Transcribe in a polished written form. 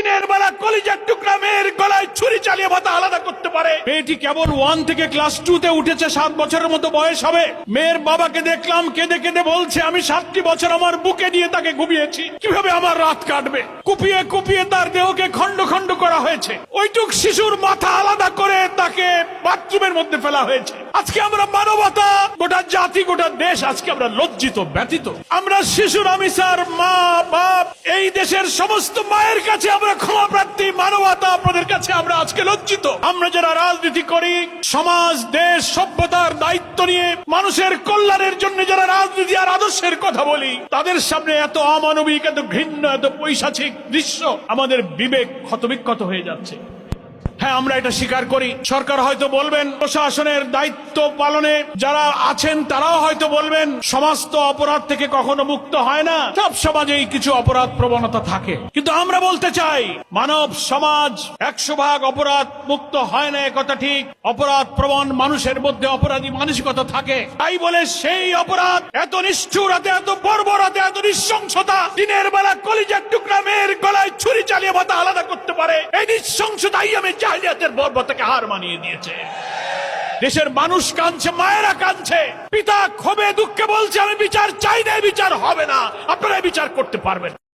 দিনের বেলা কলিজার টুকরা মেয়ের গলায় ছুরি চালিয়ে মাথা আলাদা করতে পারে। মেয়েটি কেবল 1 থেকে ক্লাস 2 তে উঠেছে, 7 বছরের মতো বয়স হবে। মেয়ের বাবাকে দেখলাম কেঁদে কেঁদে বলছে, আমি 7টি বছর আমার বুকে নিয়ে তাকে ঘুমিয়েছি, কিভাবে আমার রাত কাটবে। কুপিয়ে কুপিয়ে তার দেহকে খন্ড খন্ড করা হয়েছে। ওইটুক শিশুর মাথা আলাদা করে তাকে বাথরুমের মধ্যে ফেলা হয়েছে। আজকে আমরা মানবতা, গোটা জাতি, গোটা দেশ আজকে আমরা লজ্জিত, ব্যথিত। আমরা শিশুর আমিসার মা বাপ, এই দেশের সমস্ত মায়ের কাছে আমরা ক্ষমা প্রার্থী। মানবতা আপনাদের কাছে আমরা আজকে লজ্জিত। আমরা যারা রাজনীতি করি, সমাজ দেশ সভ্যতার দায়িত্ব নিয়ে মানুষের কল্যাণের জন্য যারা রাজনীতি আর আদর্শের কথা বলি, তাদের সামনে এত অমানবিক, এত ঘৃণ্য, এত পৈশাচিক দৃশ্য আমাদের বিবেক ক্ষতবিক্ষত হয়ে যাচ্ছে। হ্যাঁ, আমরা এটা স্বীকার করি। সরকার হয়তো বলবেন, প্রশাসনের দায়িত্ব পালনে যারা আছেন তারাও হয়তো বলবেন, সমাজ তো অপরাধ থেকে কখনো মুক্ত হয় না, সব সমাজেই কিছু অপরাধ প্রবণতা থাকে। কিন্তু আমরা বলতে চাই, মানব সমাজ 100% অপরাধ মুক্ত হয় না, একথা ঠিক। অপরাধ প্রবণ মানুষের মধ্যে অপরাধী মানসিকতা থাকে। তাই বলে সেই অপরাধ এত নিষ্ঠুরতা, এত বর্বরতা, এত নৃশংসতা দিনের বেলা কলিজার টুকরা মেয়ের গলায় ছুরি চালিয়ে মাথা আলাদা করতে পারে, এই নৃশংসতাই আমি জাহিলিয়াতের বর্বরতাকে হার মানিয়ে দিয়েছে। দেশের মানুষ কাঁদছে, মায়েরা কাঁদছে, পিতা ক্ষোভে দুঃখে বলছে, আমি বিচার চাই না, বিচার হবে না, আপনারা বিচার করতে পারবেন।